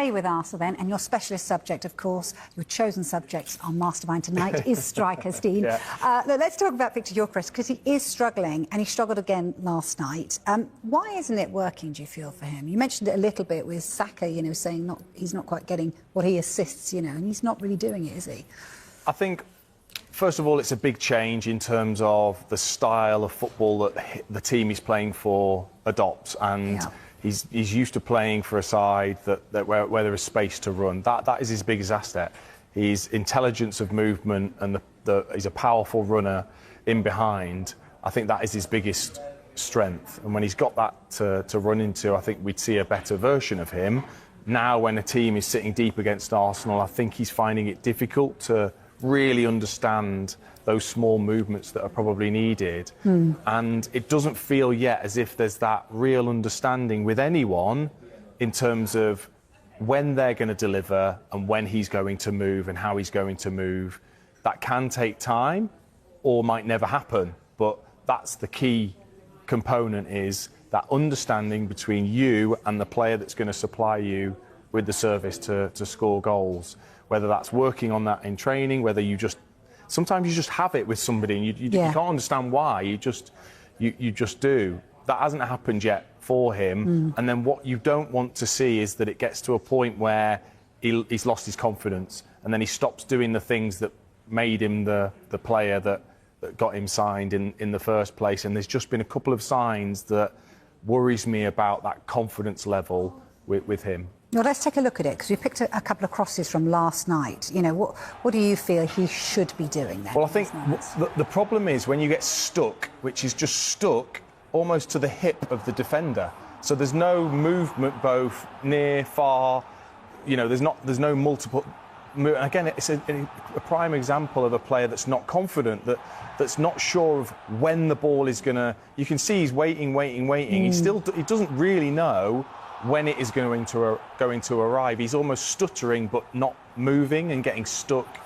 stay with Arsenal then, and your specialist subject, of course, your chosen subjects, our mastermind tonight, is strikers, Dean. Let's talk about Viktor Gyökeres, because he is struggling, and he struggled again last night. Why isn't it working, do you feel, for him? You mentioned it a little bit with Saka, you know, saying he's not quite getting what he assists, you know, and he's not really doing it, is he? I think, first of all, it's a big change in terms of the style of football that the team he's playing for adopts, and he's used to playing for a side where there is space to run. That is his biggest asset. His intelligence of movement, and he's a powerful runner in behind. I think that is his biggest strength, and when he's got that to run into, I think we'd see a better version of him. Now, when a team is sitting deep against Arsenal, I think he's finding it difficult to really understand those small movements that are probably needed. And it doesn't feel yet as if there's that real understanding with anyone in terms of when they're going to deliver and when he's going to move and how he's going to move. That can take time or might never happen, but that's the key component, is that understanding between you and the player that's going to supply you with the service to score goals. Whether that's working on that in training, whether sometimes you just have it with somebody and you can't understand why, you just do. That hasn't happened yet for him. And then what you don't want to see is that it gets to a point where he's lost his confidence, and then he stops doing the things that made him the player that got him signed in the first place. And there's just been a couple of signs that worries me about that confidence level with him. Well, let's take a look at it, because we picked a couple of crosses from last night. You know, what do you feel he should be doing then? Well, I think the problem is when you get stuck, which is just stuck almost to the hip of the defender. So there's no movement both near, far. You know, there's no multiple. Again, it's a prime example of a player that's not confident, that's not sure of when the ball is going to. You can see he's waiting. He doesn't really know when it is going to arrive. He's almost stuttering but not moving and getting stuck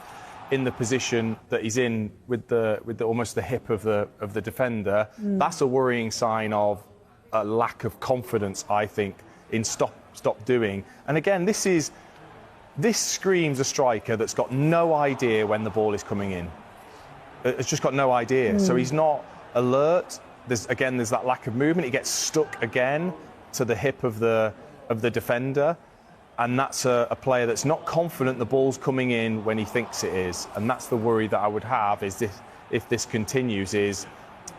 in the position that he's in with almost the hip of the defender. That's a worrying sign of a lack of confidence, I think, in stop doing. And again, this screams a striker that's got no idea when the ball is coming in. It's just got no idea. So he's not alert. There's that lack of movement. He gets stuck again to the hip of the defender, and that's a player that's not confident the ball's coming in when he thinks it is. And that's the worry that I would have, is if this continues, is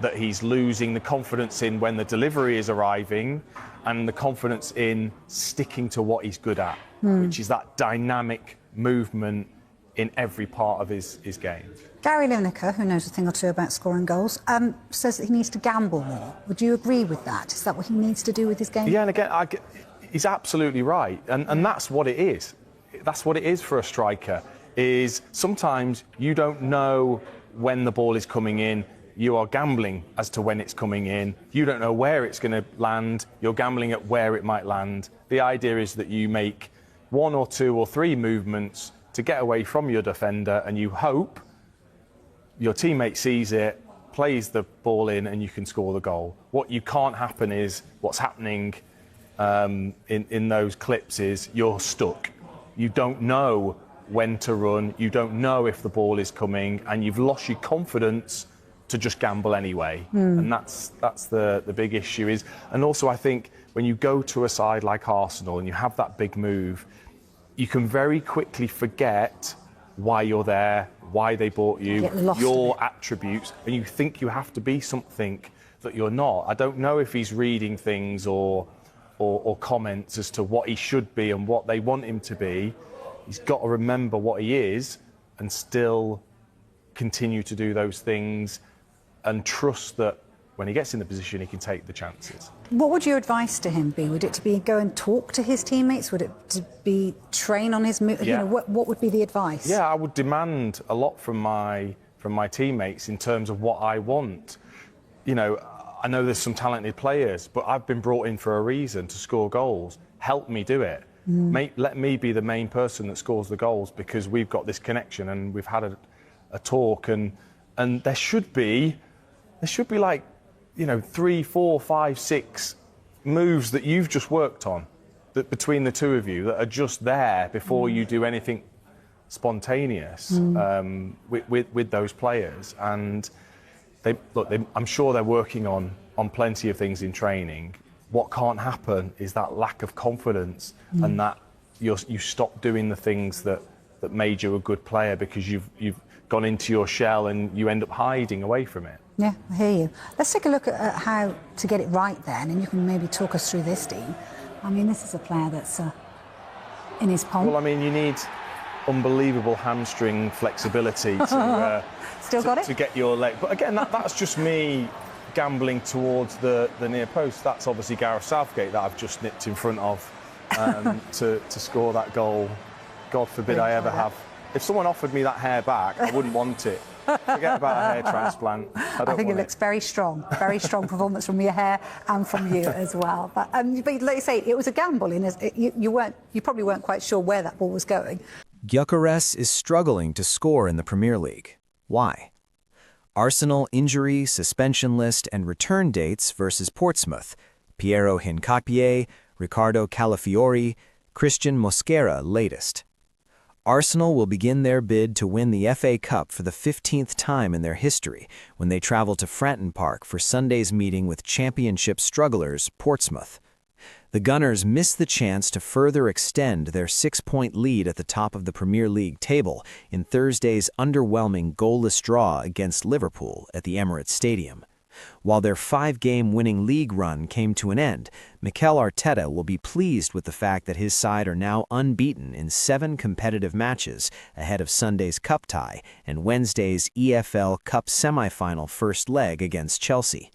that he's losing the confidence in when the delivery is arriving, and the confidence in sticking to what he's good at, which is that dynamic movement in every part of his game. Gary Lineker, who knows a thing or two about scoring goals, says that he needs to gamble more. Would you agree with that? Is that what he needs to do with his game? Yeah, and again, he's absolutely right. And that's what it is. That's what it is for a striker, is sometimes you don't know when the ball is coming in. You are gambling as to when it's coming in. You don't know where it's going to land. You're gambling at where it might land. The idea is that you make 1 or 2 or 3 movements to get away from your defender, and you hope your teammate sees it, plays the ball in, and you can score the goal. What you can't happen is what's happening in those clips is you're stuck. You don't know when to run. You don't know if the ball is coming, and you've lost your confidence to just gamble anyway. And that's the big issue is. And also, I think when you go to a side like Arsenal and you have that big move, you can very quickly forget why you're there, why they bought you, your attributes, and you think you have to be something that you're not. I don't know if he's reading things or comments as to what he should be and what they want him to be. He's got to remember what he is and still continue to do those things and trust that when he gets in the position, he can take the chances. What would your advice to him be? Would it to be go and talk to his teammates? Would it to be train on his move? You know, what would be the advice? Yeah, I would demand a lot from my teammates in terms of what I want. You know, I know there's some talented players, but I've been brought in for a reason, to score goals. Help me do it. Let me be the main person that scores the goals, because we've got this connection and we've had a talk, and there should be like, you know, 3, 4, 5, 6 moves that you've just worked on, between the two of you that are just there before you do anything spontaneous with those players. And I'm sure they're working on plenty of things in training. What can't happen is that lack of confidence and that you stop doing the things that made you a good player because you've gone into your shell and you end up hiding away from it. Yeah, I hear you. Let's take a look at how to get it right then, and you can maybe talk us through this, Dean. I mean, this is a player that's in his pomp. Well, I mean, you need unbelievable hamstring flexibility to Still got it? To get your leg. But again, that's just me gambling towards the near post. That's obviously Gareth Southgate that I've just nipped in front of to score that goal. God forbid I ever have. If someone offered me that hair back, I wouldn't want it. Forget about a hair transplant. I think it looks very strong performance from your hair and from you as well. But like you say, it was a gamble. You probably weren't quite sure where that ball was going. Gyökeres is struggling to score in the Premier League. Why? Arsenal injury, suspension list, and return dates versus Portsmouth. Piero Hincapie, Riccardo Calafiori, Cristhian Mosquera latest. Arsenal will begin their bid to win the FA Cup for the 15th time in their history when they travel to Fratton Park for Sunday's meeting with championship strugglers Portsmouth. The Gunners miss the chance to further extend their 6-point lead at the top of the Premier League table in Thursday's underwhelming goalless draw against Liverpool at the Emirates Stadium. While their 5-game winning league run came to an end, Mikel Arteta will be pleased with the fact that his side are now unbeaten in 7 competitive matches ahead of Sunday's cup tie and Wednesday's EFL Cup semi-final first leg against Chelsea.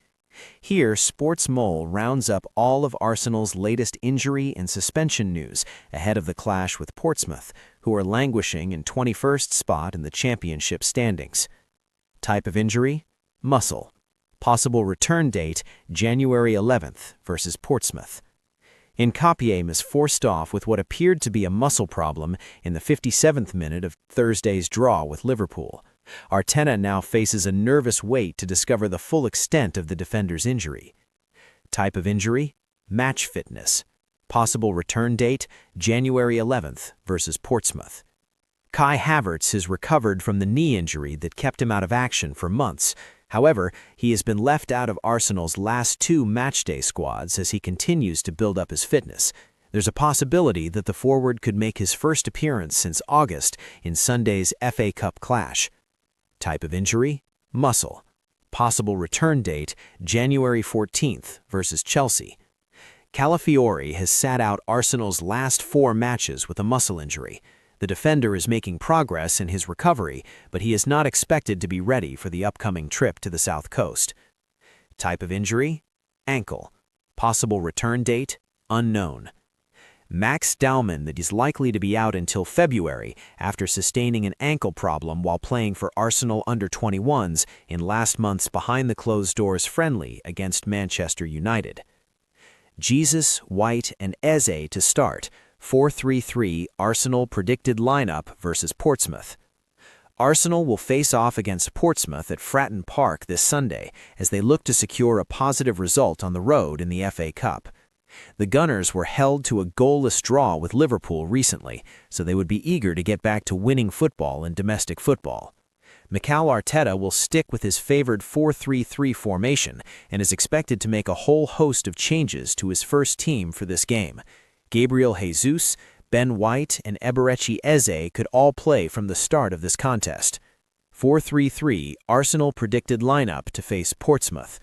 Here, Sports Mole rounds up all of Arsenal's latest injury and suspension news ahead of the clash with Portsmouth, who are languishing in 21st spot in the championship standings. Type of injury? Muscle. Possible return date, January 11th versus Portsmouth. Hincapie is forced off with what appeared to be a muscle problem in the 57th minute of Thursday's draw with Liverpool. Arteta now faces a nervous wait to discover the full extent of the defender's injury. Type of injury? Match fitness. Possible return date, January 11th versus Portsmouth. Kai Havertz has recovered from the knee injury that kept him out of action for months. However, he has been left out of Arsenal's last 2 matchday squads as he continues to build up his fitness. There's a possibility that the forward could make his first appearance since August in Sunday's FA Cup clash. Type of injury? Muscle. Possible return date, January 14th versus Chelsea. Calafiori has sat out Arsenal's last 4 matches with a muscle injury. The defender is making progress in his recovery, but he is not expected to be ready for the upcoming trip to the South Coast. Type of injury? Ankle. Possible return date? Unknown. Max Daumann that is likely to be out until February after sustaining an ankle problem while playing for Arsenal under-21s in last month's behind-the-closed-doors friendly against Manchester United. Jesus, White, and Eze to start. 4-3-3 Arsenal predicted lineup versus Portsmouth. Arsenal will face off against Portsmouth at Fratton Park this Sunday as they look to secure a positive result on the road in the FA Cup. The Gunners were held to a goalless draw with Liverpool recently, so they would be eager to get back to winning football in domestic football. Mikel Arteta will stick with his favored 4-3-3 formation and is expected to make a whole host of changes to his first team for this game. Gabriel Jesus, Ben White, and Eberechi Eze could all play from the start of this contest. 4-3-3 Arsenal predicted lineup to face Portsmouth.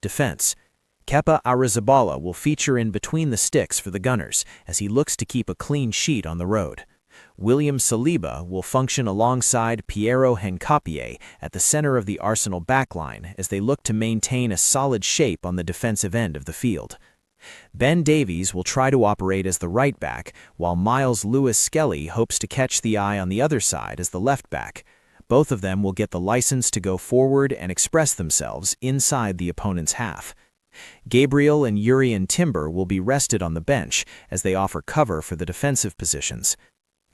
Defense. Kepa Arrizabalaga will feature in between the sticks for the Gunners as he looks to keep a clean sheet on the road. William Saliba will function alongside Piero Hincapie at the center of the Arsenal backline as they look to maintain a solid shape on the defensive end of the field. Ben Davies will try to operate as the right back, while Miles Lewis-Skelly hopes to catch the eye on the other side as the left back. Both of them will get the license to go forward and express themselves inside the opponent's half. Gabriel and Jurrien Timber will be rested on the bench as they offer cover for the defensive positions.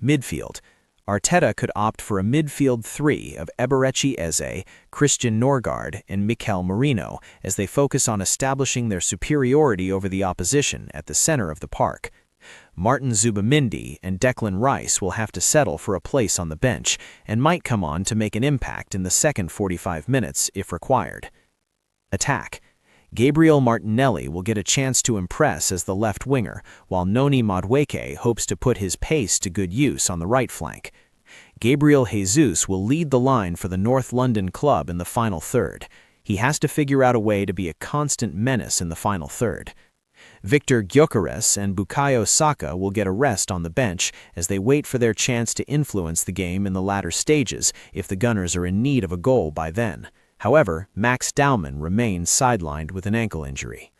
Midfield. Arteta could opt for a midfield 3 of Eberechi Eze, Christian Norgard, and Mikel Merino as they focus on establishing their superiority over the opposition at the center of the park. Martin Zubimendi and Declan Rice will have to settle for a place on the bench and might come on to make an impact in the second 45 minutes if required. Attack. Gabriel Martinelli will get a chance to impress as the left winger, while Noni Madueke hopes to put his pace to good use on the right flank. Gabriel Jesus will lead the line for the North London club in the final third. He has to figure out a way to be a constant menace in the final third. Viktor Gyökeres and Bukayo Saka will get a rest on the bench as they wait for their chance to influence the game in the latter stages if the Gunners are in need of a goal by then. However, Max Dowman remains sidelined with an ankle injury.